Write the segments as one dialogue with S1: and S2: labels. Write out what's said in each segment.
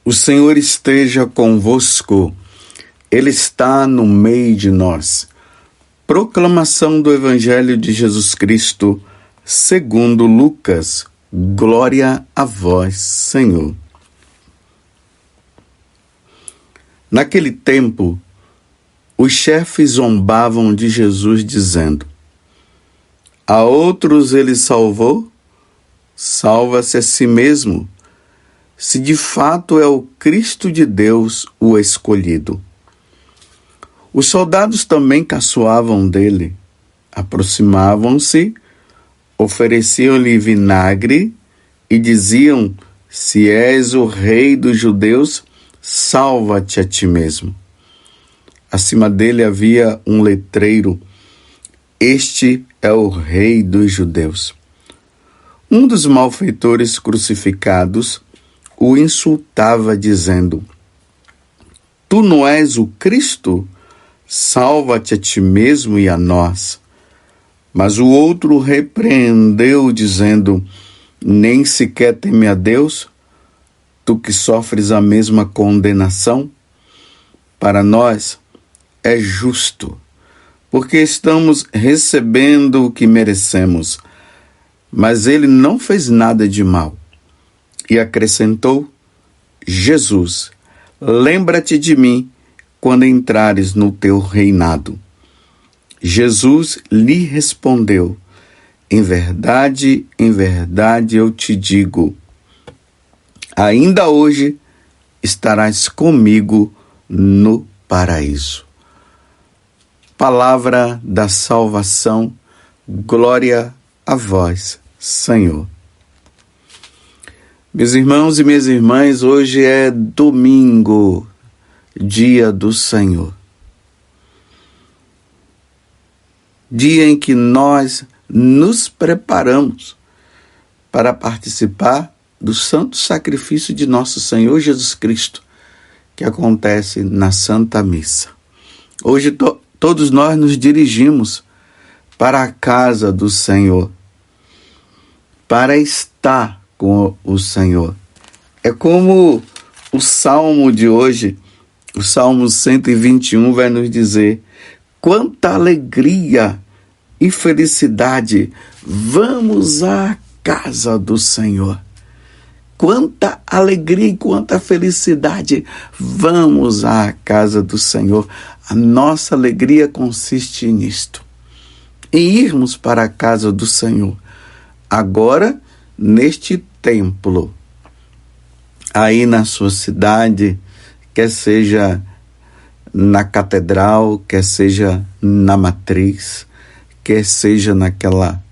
S1: O Senhor esteja convosco, Ele está no meio de nós. Proclamação do Evangelho de Jesus Cristo, segundo Lucas. Glória a vós, Senhor. Naquele tempo, os chefes zombavam de Jesus, dizendo: a outros ele salvou, salva-se a si mesmo, se de fato é o Cristo de Deus o escolhido. Os soldados também caçoavam dele, aproximavam-se, ofereciam-lhe vinagre e diziam: se és o rei dos judeus, salva-te a ti mesmo. Acima dele havia um letreiro: este é o rei dos judeus. Um dos malfeitores crucificados o insultava, dizendo: tu não és o Cristo? Salva-te a ti mesmo e a nós. Mas o outro repreendeu, dizendo: nem sequer teme a Deus, tu que sofres a mesma condenação? Para nós é justo, porque estamos recebendo o que merecemos. Mas ele não fez nada de mal. E acrescentou: Jesus, lembra-te de mim quando entrares no teu reinado. Jesus lhe respondeu: em verdade eu te digo, ainda hoje estarás comigo no paraíso. Palavra da salvação, glória a vós, Senhor. Meus irmãos e minhas irmãs, hoje é domingo, dia do Senhor. Dia em que nós nos preparamos para participar do santo sacrifício de nosso Senhor Jesus Cristo, que acontece na Santa Missa. Hoje todos nós nos dirigimos para a casa do Senhor, para estar com o Senhor. É como o Salmo de hoje, o Salmo 121 vai nos dizer: quanta alegria e felicidade, vamos à casa do Senhor. Quanta alegria e quanta felicidade, vamos à casa do Senhor. A nossa alegria consiste nisto, em irmos para a casa do Senhor. Agora, neste templo, aí na sua cidade, quer seja na catedral, quer seja na matriz, quer seja naquela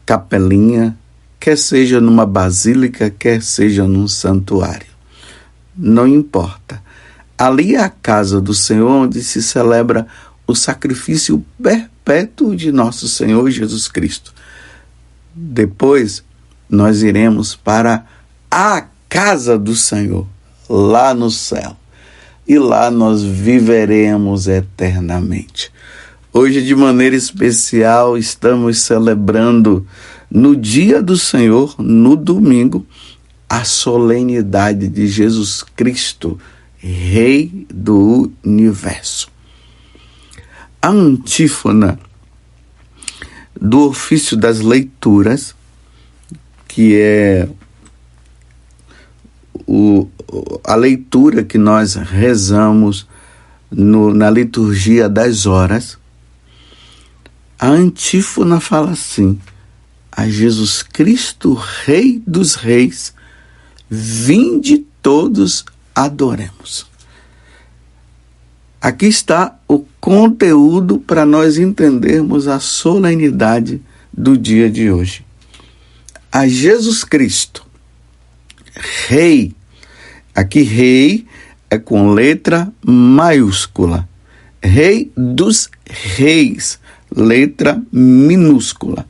S1: capelinha, quer seja numa basílica, quer seja num santuário. Não importa. Ali é a casa do Senhor, onde se celebra o sacrifício perpétuo de nosso Senhor Jesus Cristo. Depois, nós iremos para a casa do Senhor, lá no céu. E lá nós viveremos eternamente. Hoje, de maneira especial, estamos celebrando no dia do Senhor, no domingo, a solenidade de Jesus Cristo, Rei do Universo. A antífona do ofício das leituras, que é a leitura que nós rezamos na liturgia das horas, a antífona fala assim: a Jesus Cristo, Rei dos Reis, vinde todos adoremos. Aqui está o conteúdo para nós entendermos a solenidade do dia de hoje. A Jesus Cristo, Rei, aqui Rei é com letra maiúscula, Rei dos Reis, letra minúscula.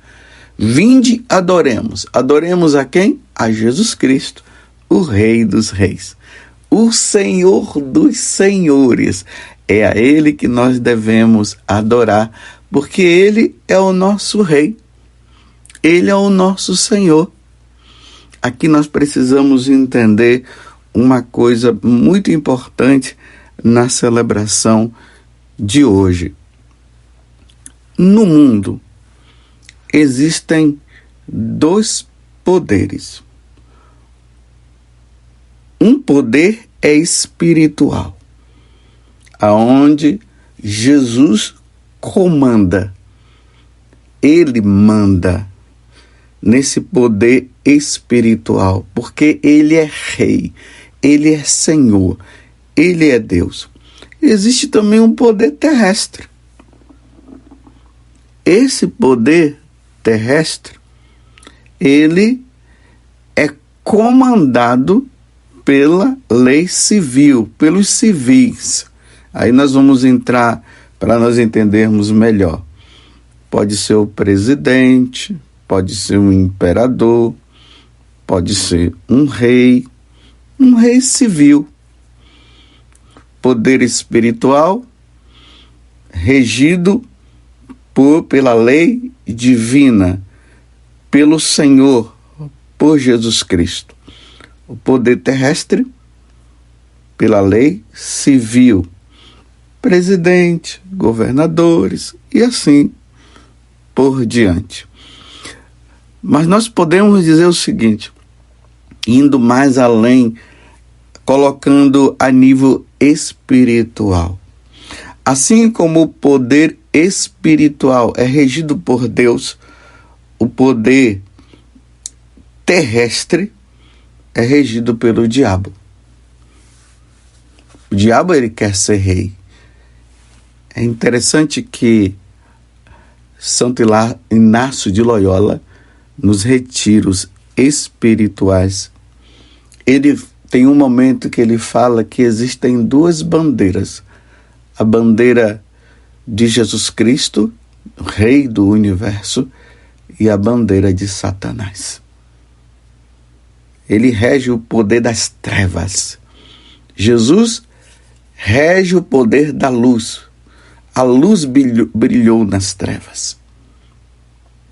S1: Vinde, adoremos. Adoremos a quem? A Jesus Cristo, o Rei dos Reis, o Senhor dos Senhores. É a Ele que nós devemos adorar, porque Ele é o nosso Rei. Ele é o nosso Senhor. Aqui nós precisamos entender uma coisa muito importante na celebração de hoje. No mundo existem dois poderes. Um poder é espiritual, aonde Jesus comanda. Ele manda nesse poder espiritual, porque ele é rei, ele é Senhor, ele é Deus. Existe também um poder terrestre. Esse poder terrestre, ele é comandado pela lei civil, pelos civis. Aí nós vamos entrar para nós entendermos melhor. Pode ser o presidente, pode ser um imperador, pode ser um rei civil. Poder espiritual regido pela lei divina, pelo Senhor, por Jesus Cristo. O poder terrestre, pela lei civil, presidente, governadores e assim por diante. Mas nós podemos dizer o seguinte, indo mais além, colocando a nível espiritual. Assim como o poder espiritual é regido por Deus, o poder terrestre é regido pelo diabo. O diabo, ele quer ser rei. É interessante que Santo Inácio de Loyola, nos retiros espirituais, ele tem um momento que ele fala que existem duas bandeiras. A bandeira de Jesus Cristo, Rei do Universo, e a bandeira de Satanás. Ele rege o poder das trevas. Jesus rege o poder da luz. A luz brilhou nas trevas.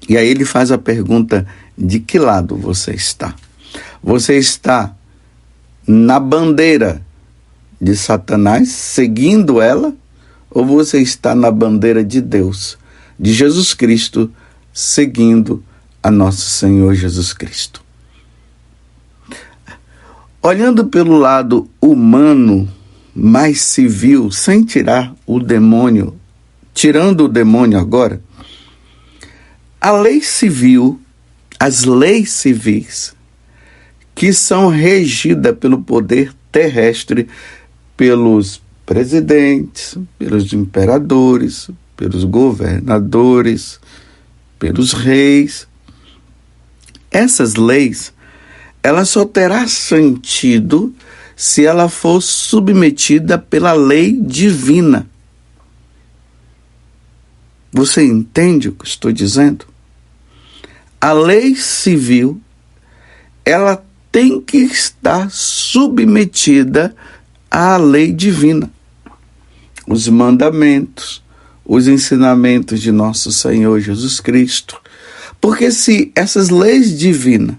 S1: E aí ele faz a pergunta, de que lado você está? Você está na bandeira de Satanás, seguindo ela, ou você está na bandeira de Deus, de Jesus Cristo, seguindo a nosso Senhor Jesus Cristo? Olhando pelo lado humano, mais civil, sem tirar o demônio, tirando o demônio agora, a lei civil, as leis civis, que são regidas pelo poder terrestre, pelos presidentes, pelos imperadores, pelos governadores, pelos reis. Essas leis, ela só terá sentido se ela for submetida pela lei divina. Você entende o que estou dizendo? A lei civil, ela tem que estar submetida à lei divina. Os mandamentos, os ensinamentos de nosso Senhor Jesus Cristo. Porque se essas leis divinas,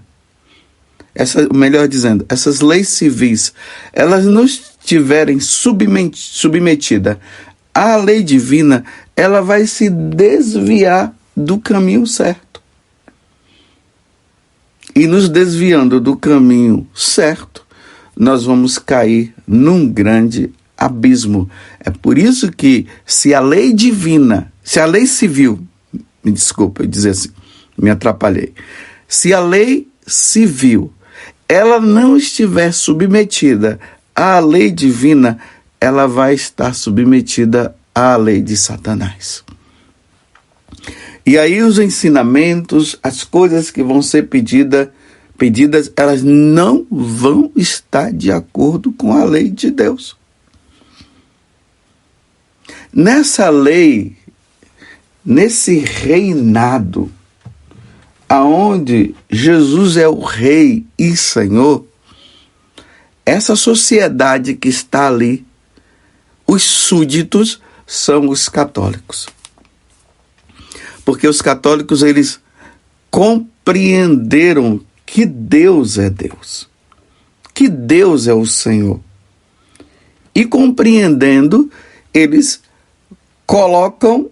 S1: essas leis civis, elas não estiverem submetidas à lei divina, ela vai se desviar do caminho certo. E nos desviando do caminho certo, nós vamos cair num grande abismo. É por isso que se a lei divina, se a lei civil, me desculpa eu dizer assim, me atrapalhei. Se a lei civil, ela não estiver submetida à lei divina, ela vai estar submetida à lei de Satanás. E aí os ensinamentos, as coisas que vão ser pedidas, elas não vão estar de acordo com a lei de Deus. Nessa lei, nesse reinado, aonde Jesus é o Rei e Senhor, essa sociedade que está ali, os súditos são os católicos. Porque os católicos, eles compreenderam que Deus é Deus, que Deus é o Senhor. E compreendendo, eles colocam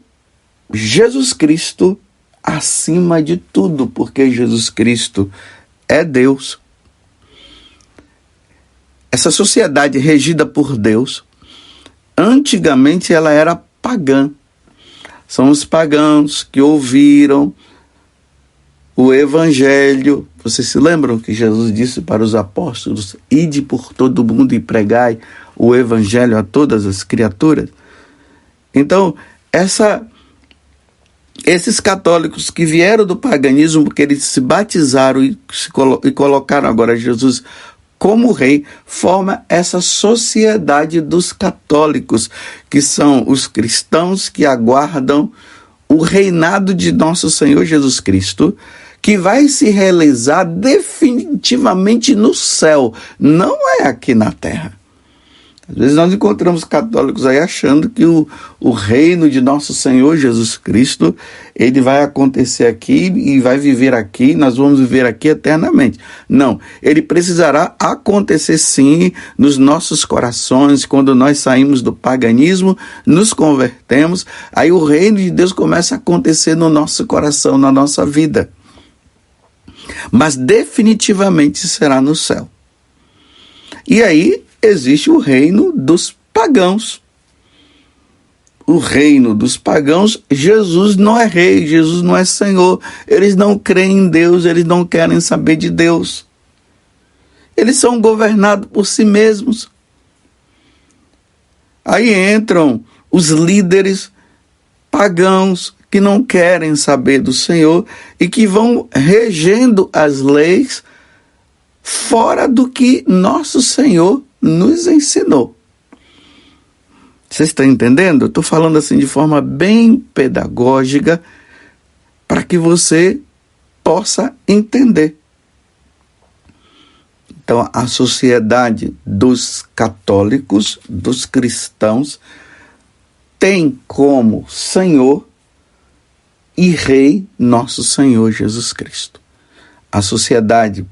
S1: Jesus Cristo acima de tudo, porque Jesus Cristo é Deus. Essa sociedade regida por Deus, antigamente ela era pagã. São os pagãos que ouviram o Evangelho. Vocês se lembram que Jesus disse para os apóstolos: ide por todo mundo e pregai o Evangelho a todas as criaturas? Então, esses católicos que vieram do paganismo, porque eles se batizaram e colocaram agora Jesus como rei, forma essa sociedade dos católicos, que são os cristãos que aguardam o reinado de nosso Senhor Jesus Cristo, que vai se realizar definitivamente no céu, não é aqui na terra. Às vezes nós encontramos católicos aí achando que o reino de nosso Senhor Jesus Cristo, ele vai acontecer aqui e vai viver aqui, nós vamos viver aqui eternamente. Não, ele precisará acontecer sim nos nossos corações, quando nós saímos do paganismo, nos convertemos, aí o reino de Deus começa a acontecer no nosso coração, na nossa vida. Mas definitivamente será no céu. E aí existe o reino dos pagãos. O reino dos pagãos, Jesus não é rei, Jesus não é Senhor. Eles não creem em Deus, eles não querem saber de Deus. Eles são governados por si mesmos. Aí entram os líderes pagãos que não querem saber do Senhor e que vão regendo as leis fora do que nosso Senhor nos ensinou. Vocês estão entendendo? Eu estou falando assim de forma bem pedagógica para que você possa entender. Então, a sociedade dos católicos, dos cristãos, tem como Senhor e Rei nosso Senhor Jesus Cristo. A sociedade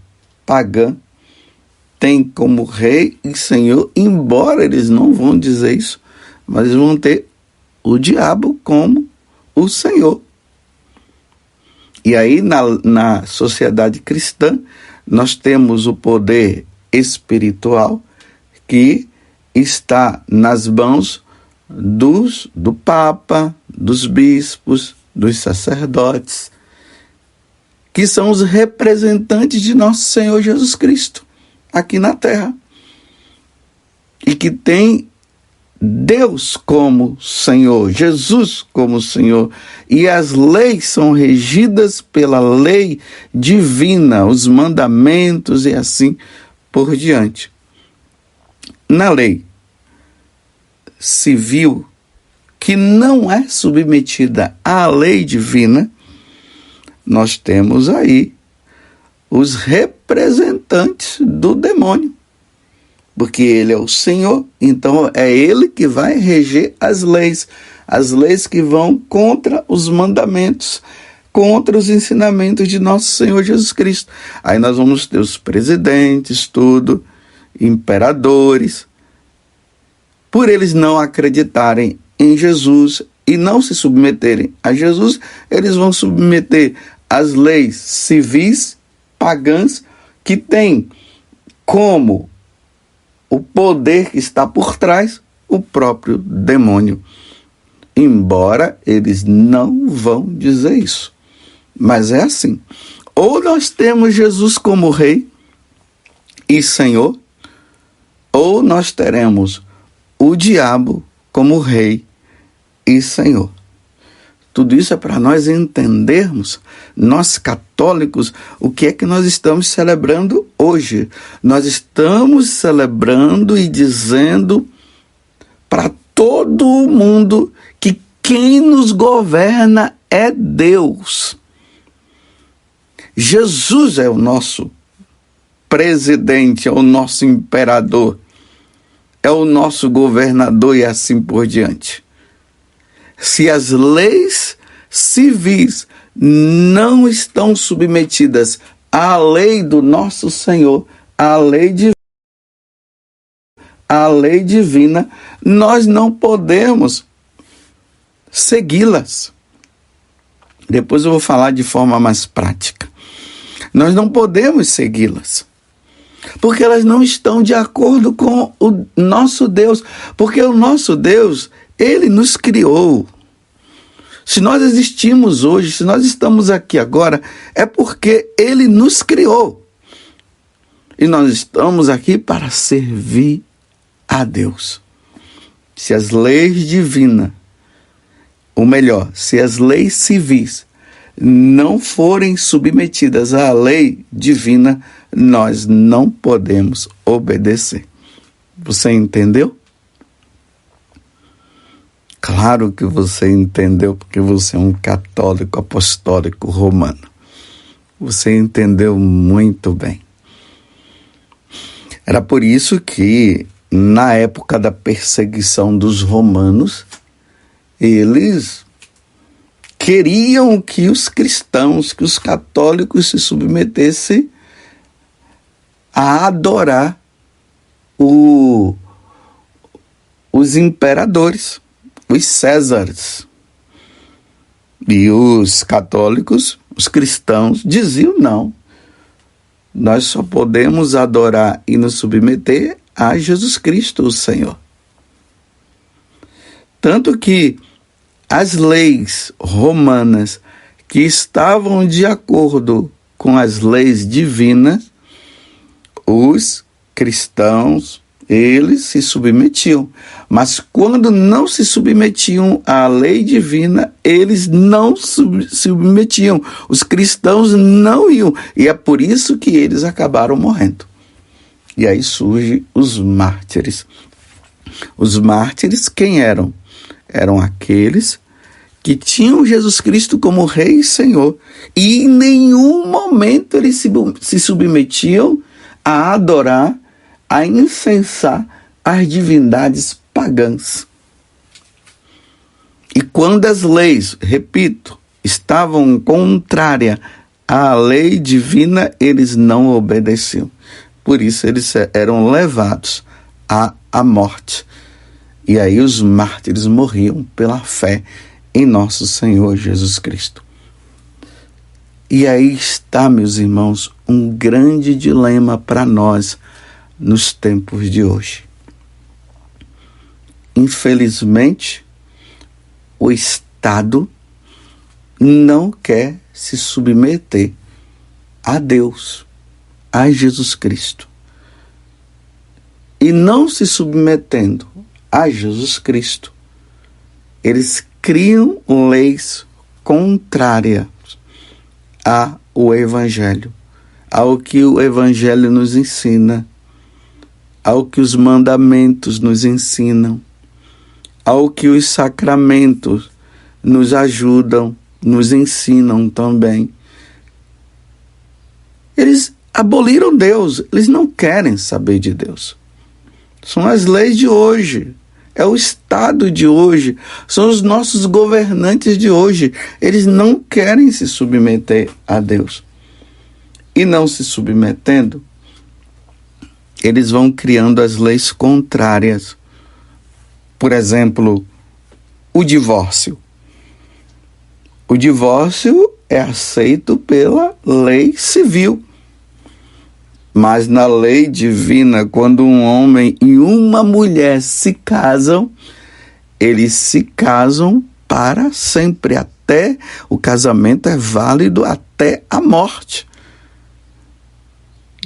S1: pagã tem como Rei e Senhor, embora eles não vão dizer isso, mas eles vão ter o diabo como o Senhor. E aí na sociedade cristã, nós temos o poder espiritual que está nas mãos do Papa, dos bispos, dos sacerdotes, que são os representantes de nosso Senhor Jesus Cristo aqui na terra, e que tem Deus como Senhor, Jesus como Senhor, e as leis são regidas pela lei divina, os mandamentos e assim por diante. Na lei civil, que não é submetida à lei divina, nós temos aí os representantes do demônio, porque ele é o Senhor, então é ele que vai reger as leis que vão contra os mandamentos, contra os ensinamentos de nosso Senhor Jesus Cristo. Aí nós vamos ter os presidentes, tudo, imperadores, por eles não acreditarem em Jesus e não se submeterem a Jesus, eles vão submeter as leis civis pagãs que têm como o poder que está por trás o próprio demônio. Embora eles não vão dizer isso. Mas é assim. Ou nós temos Jesus como Rei e Senhor, ou nós teremos o diabo como Rei e Senhor. Tudo isso é para nós entendermos, nós católicos, o que é que nós estamos celebrando hoje. Nós estamos celebrando e dizendo para todo mundo que quem nos governa é Deus. Jesus é o nosso presidente, é o nosso imperador, é o nosso governador e assim por diante. Se as leis civis não estão submetidas à lei do nosso Senhor, à lei divina, a lei divina, nós não podemos segui-las. Depois eu vou falar de forma mais prática. Nós não podemos segui-las, porque elas não estão de acordo com o nosso Deus, porque o nosso Deus, Ele nos criou. Se nós existimos hoje, se nós estamos aqui agora, é porque Ele nos criou. E nós estamos aqui para servir a Deus. Se as leis divinas, ou melhor, se as leis civis não forem submetidas à lei divina, nós não podemos obedecer. Você entendeu? Claro que você entendeu, porque você é um católico apostólico romano. Você entendeu muito bem. Era por isso que, na época da perseguição dos romanos, eles queriam que os cristãos, que os católicos se submetessem a adorar os imperadores, os Césares. E os católicos, os cristãos, diziam não. Nós só podemos adorar e nos submeter a Jesus Cristo, o Senhor. Tanto que as leis romanas que estavam de acordo com as leis divinas, os cristãos, eles se submetiam. Mas quando não se submetiam à lei divina, eles não se submetiam. Os cristãos não iam. E é por isso que eles acabaram morrendo. E aí surgem os mártires. Os mártires quem eram? Eram aqueles que tinham Jesus Cristo como Rei e Senhor. E em nenhum momento eles se submetiam a adorar, a incensar as divindades pagãs. E quando as leis, repito, estavam contrárias à lei divina, eles não obedeciam. Por isso eles eram levados à morte. E aí os mártires morriam pela fé em nosso Senhor Jesus Cristo. E aí está, meus irmãos, um grande dilema para nós nos tempos de hoje. Infelizmente, o Estado não quer se submeter a Deus, a Jesus Cristo. E não se submetendo a Jesus Cristo, eles criam leis contrárias ao Evangelho, ao que o Evangelho nos ensina, ao que os mandamentos nos ensinam, ao que os sacramentos nos ajudam, nos ensinam também. Eles aboliram Deus, eles não querem saber de Deus. São as leis de hoje, é o Estado de hoje, são os nossos governantes de hoje. Eles não querem se submeter a Deus. E não se submetendo, eles vão criando as leis contrárias. Por exemplo, o divórcio. O divórcio é aceito pela lei civil. Mas na lei divina, quando um homem e uma mulher se casam, eles se casam para sempre. Até o casamento é válido até a morte.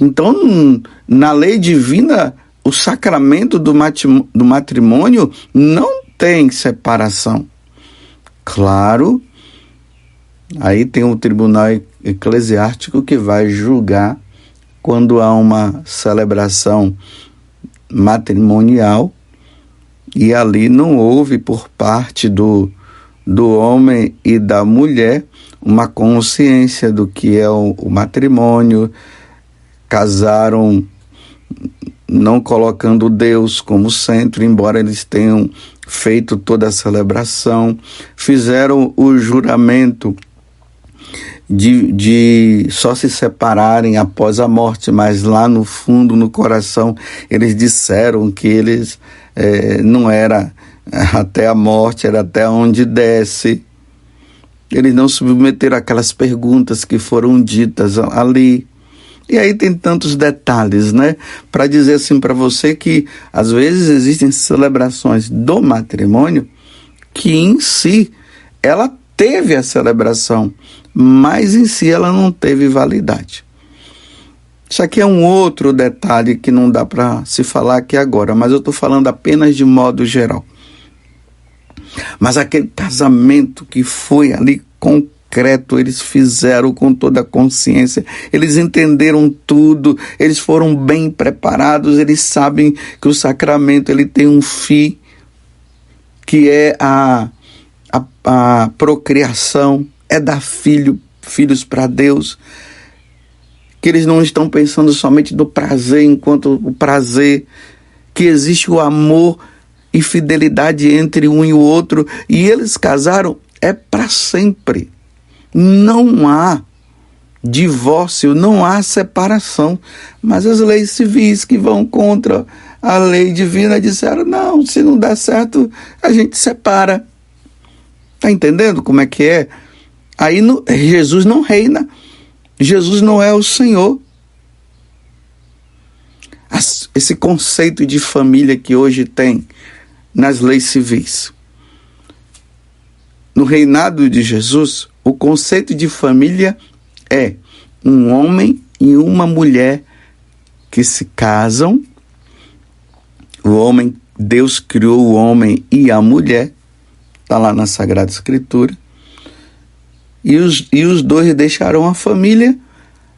S1: Então, na lei divina, o sacramento do matrimônio não tem separação. Claro, aí tem o tribunal eclesiástico que vai julgar quando há uma celebração matrimonial e ali não houve por parte do homem e da mulher uma consciência do que é o matrimônio, casaram não colocando Deus como centro, embora eles tenham feito toda a celebração, fizeram o juramento de só se separarem após a morte, mas lá no fundo, no coração, eles disseram que eles não era até a morte, era até onde desce. Eles não submeteram aquelas perguntas que foram ditas ali. E aí tem tantos detalhes, né? Para dizer assim para você que às vezes existem celebrações do matrimônio que em si ela teve a celebração, mas em si ela não teve validade. Isso aqui é um outro detalhe que não dá para se falar aqui agora, mas eu estou falando apenas de modo geral. Mas aquele casamento que foi ali concreto, eles fizeram com toda a consciência, eles entenderam tudo, eles foram bem preparados, eles sabem que o sacramento ele tem um fim, que é a procriação, é dar filhos para Deus, que eles não estão pensando somente no prazer enquanto o prazer, que existe o amor e fidelidade entre um e o outro, e eles casaram para sempre. Não há divórcio, não há separação, mas as leis civis que vão contra a lei divina disseram, não, se não der certo, a gente separa. Está entendendo como é que é? Aí Jesus não reina, Jesus não é o Senhor. Esse conceito de família que hoje tem nas leis civis. No reinado de Jesus, o conceito de família é um homem e uma mulher que se casam. O homem, Deus criou o homem e a mulher, está lá na Sagrada Escritura. E os dois deixarão a família,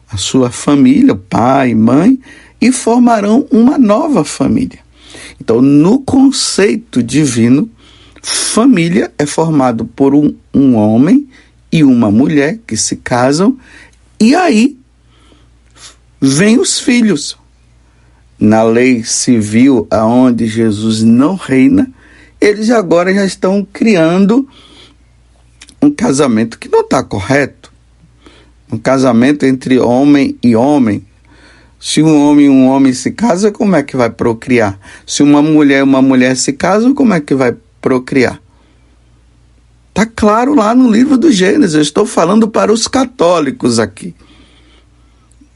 S1: a sua família, pai, mãe, e formarão uma nova família. Então, no conceito divino, família é formado por um homem e uma mulher que se casam, e aí vêm os filhos. Na lei civil, aonde Jesus não reina, eles agora já estão criando um casamento que não está correto. Um casamento entre homem e homem. Se um homem e um homem se casam, como é que vai procriar? Se uma mulher e uma mulher se casam, como é que vai procriar? Está claro lá no livro do Gênesis. Eu estou falando para os católicos aqui.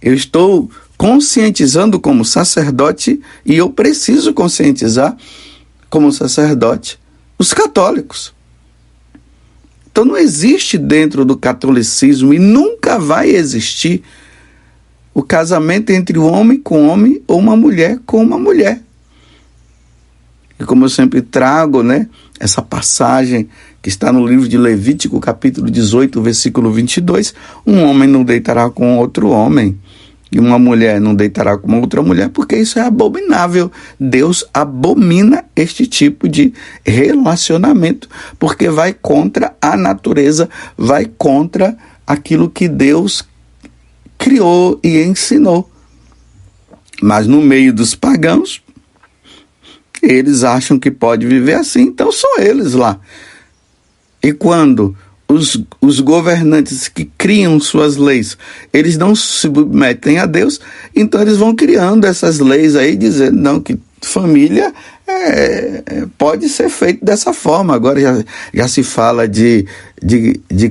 S1: Eu estou conscientizando como sacerdote, e eu preciso conscientizar como sacerdote os católicos. Então não existe dentro do catolicismo e nunca vai existir o casamento entre um homem com homem ou uma mulher com uma mulher. E como eu sempre trago, né, essa passagem que está no livro de Levítico, capítulo 18, versículo 22, um homem não deitará com outro homem, e uma mulher não deitará com outra mulher, porque isso é abominável. Deus abomina este tipo de relacionamento, porque vai contra a natureza, vai contra aquilo que Deus criou e ensinou. Mas no meio dos pagãos, eles acham que pode viver assim, então são eles lá. E quando os governantes que criam suas leis, eles não se submetem a Deus, então eles vão criando essas leis aí, dizendo não, que família pode ser feito dessa forma. Agora já se fala de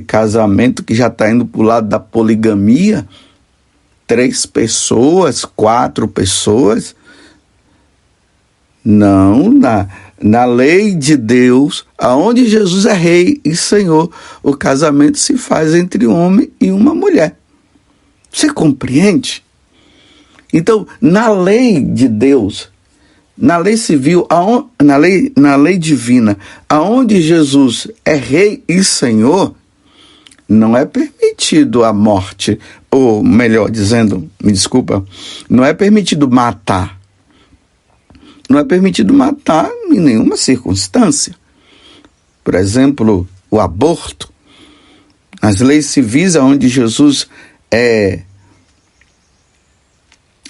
S1: casamento que já está indo para o lado da poligamia, 3 pessoas, 4 pessoas. Não, na lei de Deus, aonde Jesus é rei e senhor, o casamento se faz entre um homem e uma mulher. Você compreende? Então, na lei de Deus, na lei civil, na lei divina, aonde Jesus é rei e senhor, não é permitido a morte, ou melhor dizendo, me desculpa, não é permitido matar. Não é permitido matar em nenhuma circunstância. Por exemplo, o aborto. Nas leis civis, onde Jesus é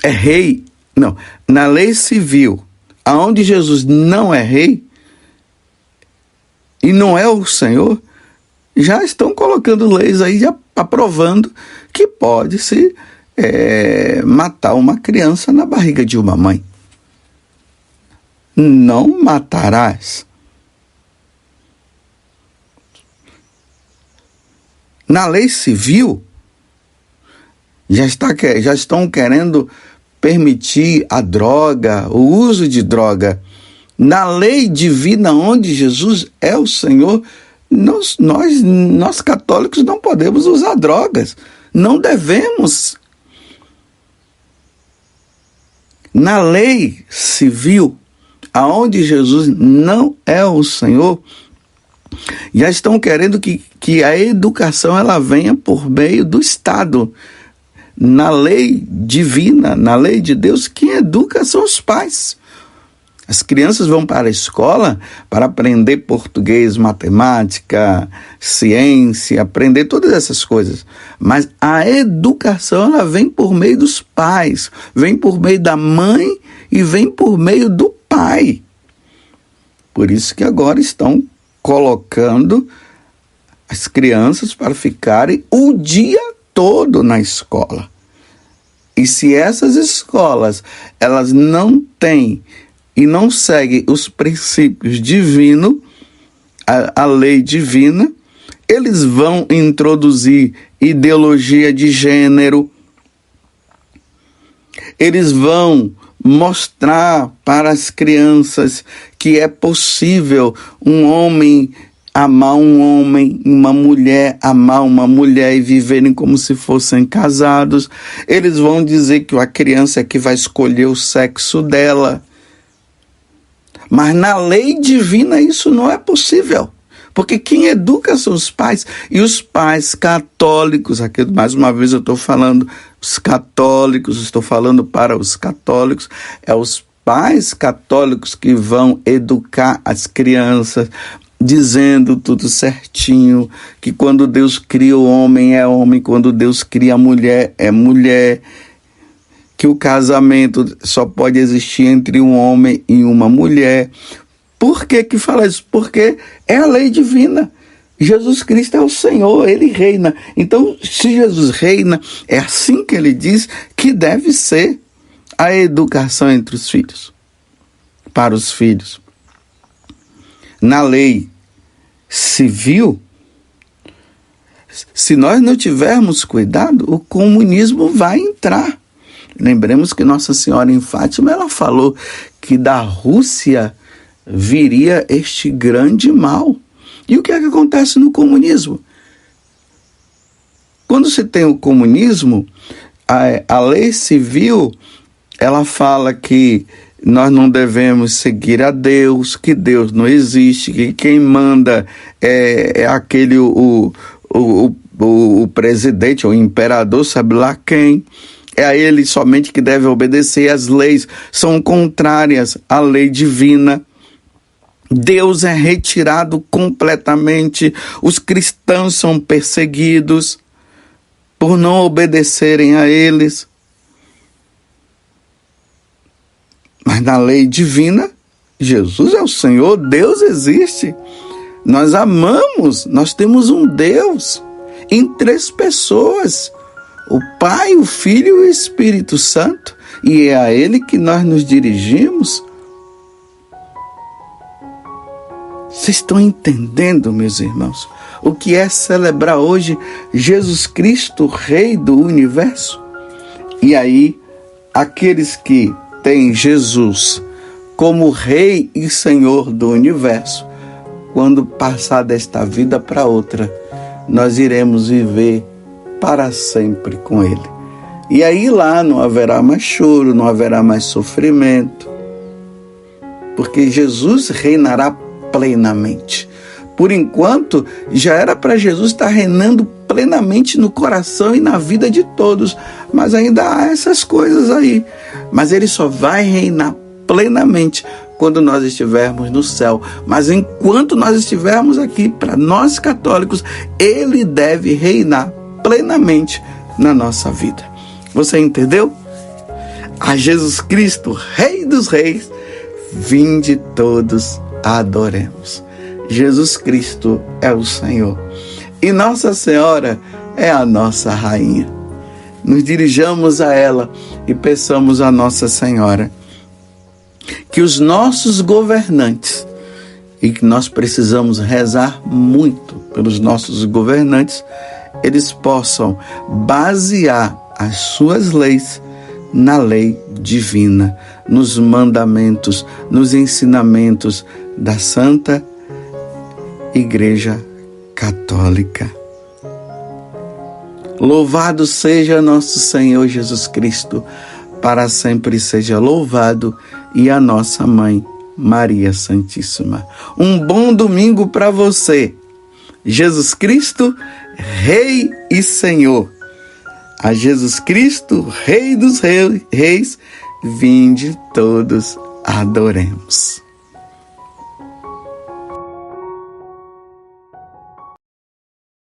S1: rei. Não, na lei civil, onde Jesus não é rei e não é o Senhor, já estão colocando leis aí aprovando que pode-se matar uma criança na barriga de uma mãe. Não matarás. Na lei civil, já estão querendo permitir a droga, o uso de droga. Na lei divina, onde Jesus é o Senhor, nós católicos não podemos usar drogas. Não devemos. Na lei civil, aonde Jesus não é o Senhor, já estão querendo que a educação ela venha por meio do Estado. Na lei divina, na lei de Deus, quem educa são os pais. As crianças vão para a escola para aprender português, matemática, ciência, aprender todas essas coisas. Mas a educação ela vem por meio dos pais, vem por meio da mãe e vem por meio do pai. Por isso que agora estão colocando as crianças para ficarem o dia todo na escola. E se essas escolas elas não têm e não seguem os princípios divinos, a lei divina, eles vão introduzir ideologia de gênero, eles vão mostrar para as crianças que é possível um homem amar um homem, uma mulher amar uma mulher e viverem como se fossem casados. Eles vão dizer que a criança é que vai escolher o sexo dela. Mas na lei divina isso não é possível. Porque quem educa são os pais. E os pais católicos, aqui mais uma vez eu estou falando os católicos, estou falando para os católicos, é os pais católicos que vão educar as crianças, dizendo tudo certinho, que quando Deus cria o homem é homem, quando Deus cria a mulher é mulher, que o casamento só pode existir entre um homem e uma mulher. Por que fala isso? Porque é a lei divina. Jesus Cristo é o Senhor, Ele reina. Então, se Jesus reina, é assim que Ele diz que deve ser a educação entre os filhos, para os filhos. Na lei civil, se nós não tivermos cuidado, o comunismo vai entrar. Lembremos que Nossa Senhora em Fátima, ela falou que da Rússia viria este grande mal. E o que é que acontece no comunismo? Quando se tem o comunismo, a lei civil, ela fala que nós não devemos seguir a Deus, que Deus não existe, que quem manda é aquele, o presidente, o imperador, sabe lá quem. É a ele somente que deve obedecer. As leis são contrárias à lei divina. Deus é retirado completamente. Os cristãos são perseguidos por não obedecerem a eles. Mas na lei divina, Jesus é o Senhor, Deus existe. Nós amamos, nós temos um Deus em 3 pessoas. O Pai, o Filho e o Espírito Santo. E é a Ele que nós nos dirigimos. Vocês estão entendendo, meus irmãos, o que é celebrar hoje Jesus Cristo, Rei do Universo? E aí, aqueles que têm Jesus como Rei e Senhor do Universo, quando passar desta vida para outra, nós iremos viver para sempre com Ele. E aí lá não haverá mais choro, não haverá mais sofrimento, porque Jesus reinará plenamente. Por enquanto, já era para Jesus estar reinando plenamente no coração e na vida de todos, mas ainda há essas coisas aí. Mas Ele só vai reinar plenamente quando nós estivermos no céu. Mas enquanto nós estivermos aqui, para nós católicos, Ele deve reinar plenamente na nossa vida. Você entendeu? A Jesus Cristo, Rei dos Reis, vinde todos adoremos. Jesus Cristo é o Senhor. E Nossa Senhora é a nossa rainha. Nos dirijamos a ela e peçamos a Nossa Senhora que os nossos governantes, e que nós precisamos rezar muito pelos nossos governantes, eles possam basear as suas leis na lei divina, nos mandamentos, nos ensinamentos da Santa Igreja Católica. Louvado seja nosso Senhor Jesus Cristo, para sempre seja louvado, e a nossa Mãe, Maria Santíssima. Um bom domingo para você. Jesus Cristo, Rei e Senhor. A Jesus Cristo, Rei dos Reis, vinde todos adoremos.